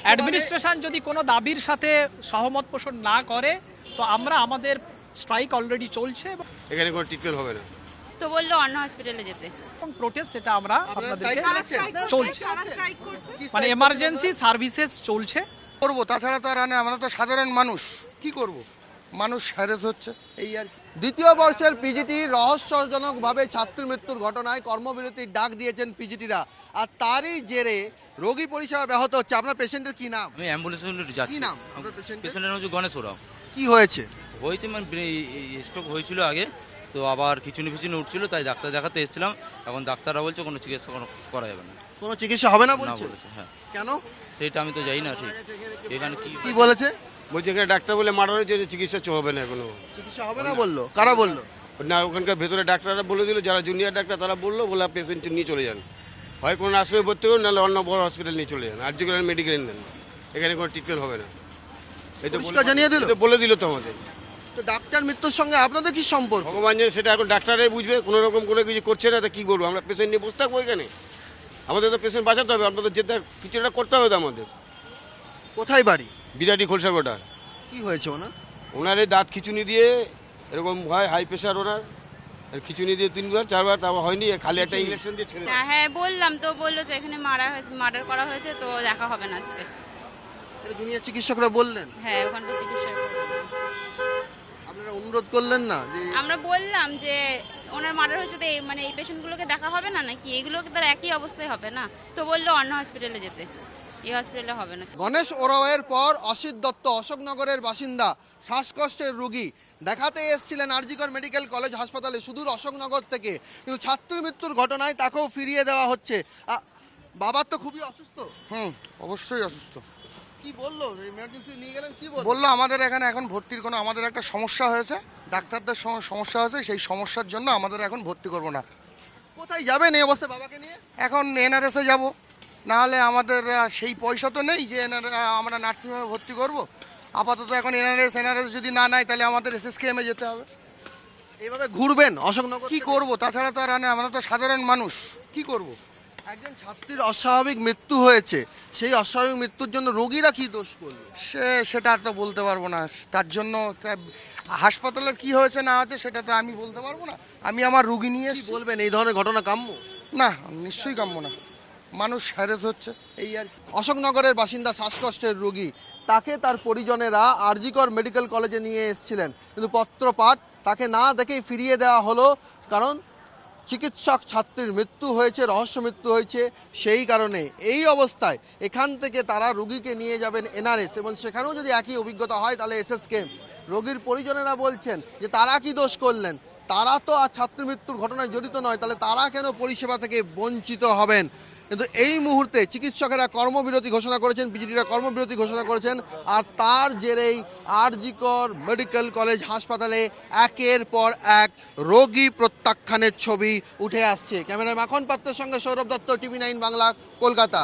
Administration যদি কোনো দাবির সাথে সহমত পোষণ না করে তো আমরা আমাদের স্ট্রাইক অলরেডি চলছে এখানে কোনো ট্রিটমেন্ট হবে না। তো বললো অন্য হসপিটালে যেতে। এবং প্রোটেস্ট সেটা আমরা আপনাদেরকে চালাচ্ছেন? চলছে, মানে এমার্জেন্সি সার্ভিসেস চলছে। করবো, তাছাড়া তো আর আমরা তো সাধারণ মানুষ, কি করব, মানুষ হ্যারেস হচ্ছে এই আর কি। দ্বিতীয় বর্ষের পিজিটি রহস্যজনকভাবে ছাত্র মৃত্যুর ঘটনায় কর্মবিরতির ডাক দিয়েছেন পিজিটিরা, আর তারই জেরে রোগী পরিষেবা ব্যাহত হচ্ছে। আপনার পেশেন্টের কি নাম? আমি অ্যাম্বুলেন্সে যাচ্ছি। কি নাম আপনার পেশেন্টের? পেশেন্টের নাম হচ্ছে গণেশ ওরাও। কি হয়েছে? হয়েছে মানে স্ট্রোক হয়েছিল আগে, তো আবার খিচুনি উঠছিল, তাই ডাক্তার দেখাতে এসেছিলাম। এখন ডাক্তাররা বলছে কোনো চিকিৎসা করা যাবে না। কোনো চিকিৎসা হবে না না বলছে? বলেছে, হ্যাঁ। কেন? সেইটা আমি তো জানি না ঠিক এখানে কি কি বলেছে? বলছে এখানে ডাক্তার বলে মারা হয়েছে, চিকিৎসা হবে না এখনো। চিকিৎসা হবে না বললো? কারা বললো? না, ওখানকার ভেতরে ডাক্তাররা বলে দিল, যারা জুনিয়র ডাক্তার তারা বললো বলে পেশেন্ট নিয়ে চলে যান, হয় কোনো আশ্রয় ভর্তি করুন, নাহলে অন্য বড় হসপিটাল নিয়ে চলে যান, আর্য মেডিকেল নেন, এখানে কোনো ট্রিটমেন্ট হবে না। এই তো পরিষ্কার জানিয়ে দিল? বলে দিল তো আমাদের। তো ডাক্তার মৃত্যুর সঙ্গে আপনাদের কি সম্পর্ক? ভগবান জানে, সেটা এখন ডাক্তাররাই বুঝবে। কোনো রকম করে কিছু করছে না, তা কী করবো আমরা? পেশেন্ট নিয়ে বসে থাকবো এখানে? আমাদের তো পেশেন্ট বাঁচাতে হবে, আপনাদের যেতে কিছু একটা করতে হবে তো আমাদের। কোথায় বাড়ি? বিরাটি খোলসাগোটা। কি হয়েছে ওনার? ওনার এই দাঁত খিচুনি দিয়ে এরকম হয়, হাই প্রেশার ওনার, আর খিচুনি দিয়ে 3বার 4বার, তারপর হয়নি, খালি একটা ইঞ্জেকশন দিয়ে ছেড়ে দেয়। হ্যাঁ বললাম তো, বললো যে এখানে মার্ডার করা হয়েছে, তো দেখা হবে না আজকে। এটা জুনিয়র চিকিৎসকরা বললেন? হ্যাঁ ওখানকার চিকিৎসা আপনারা অনুরোধ করলেন না যে? আমরা বললাম যে ওনার মার্ডার হয়েছে, তো মানে এই পেশেন্টগুলোকে দেখা হবে না নাকি? এগুলোকে তার একই অবস্থায় হবে না। তো বললো অন্য হসপিটালে যেতে, এই হসপিটালে হবে না। গণেশ ওরাওয়ের পর অসিত দত্ত অশোকনগরের বাসিন্দা, শ্বাসকষ্টের রোগী, দেখাতে এসেছিলেন আরজিকর মেডিকেল কলেজ হাসপাতালে সুদূর অশোকনগর থেকে, কিন্তু ছাত্র মৃত্যুর ঘটনায় তাকেও ফিরিয়ে দেওয়া হচ্ছে। বাবার তো খুবই অসুস্থ। অবশ্যই অসুস্থ। কি বললো? ইমার্জেন্সি নিয়ে গেলেন, কি বললো? বললো আমাদের এখানে এখন ভর্তির কোনো, আমাদের একটা সমস্যা হয়েছে, ডাক্তারদের সমস্যা হয়েছে, সেই সমস্যার জন্য আমাদের এখন ভর্তি করবো না। কোথায় যাবেন এই অবস্থায় বাবাকে নিয়ে? এখন এনআরএসে যাব, নাহলে আমাদের সেই পয়সা তো নেই যে আমরা নার্সিংহোমে ভর্তি করব। আপাতত এখন এনআরএস যদি না নেয় তাহলে আমাদের এসএসকেএমে যেতে হবে। এইভাবে ঘুরবেন অশোকনগর? কি করব, তাছাড়া তো আর আমরা তো সাধারণ মানুষ, কি করব। একজন ছাত্রীর অস্বাভাবিক মৃত্যু হয়েছে, সেই অস্বাভাবিক মৃত্যুর জন্য রোগীরা কি দোষ করলো? সেটা আর তো বলতে পারবো না। তার জন্য হাসপাতালের কি হয়েছে না হয়েছে সেটা তো আমি বলতে পারবো না। আমি আমার রুগী নিয়ে কি বলবেন? এই ধরনের ঘটনা কাম্য না, নিশ্চয়ই কাম্য না। মানুষ হ্যারেস হচ্ছে এই আর কি। অশোকনগরের বাসিন্দা, শ্বাসকষ্টের রোগী, তাকে তার পরিজনেরা আরজিকর মেডিকেল কলেজে নিয়ে এসেছিলেন, কিন্তু পত্রপাঠ তাকে না দেখেই ফিরিয়ে দেওয়া হলো, কারণ চিকিৎসক ছাত্রীর মৃত্যু হয়েছে, রহস্য মৃত্যু হয়েছে। সেই কারণে এই অবস্থায় এখান থেকে তারা রোগীকে নিয়ে যাবেন এনআরএস, এবং সেখানেও যদি একই অভিজ্ঞতা হয় তাহলে এসএসকেএম। রোগীর পরিজনেরা বলছেন যে তারা কি দোষ করলেন? তারা তো আর ছাত্র মৃত্যুর ঘটনায় জড়িত নয়, তাহলে তারা কেন পরিষেবা থেকে বঞ্চিত হবেন? কিন্তু এই মুহূর্তে চিকিৎসকেরা কর্মবিরতি ঘোষণা করেছেন, পিজিটিরা কর্মবিরতি ঘোষণা করেছেন, আর তার জেরেই আরজিকর মেডিকেল কলেজ হাসপাতালে একের পর এক রোগী প্রত্যাখ্যানের ছবি উঠে আসছে। ক্যামেরায় মাখন পাত্রের সঙ্গে সৌরভ দত্ত, টিভি 9 বাংলা, কলকাতা।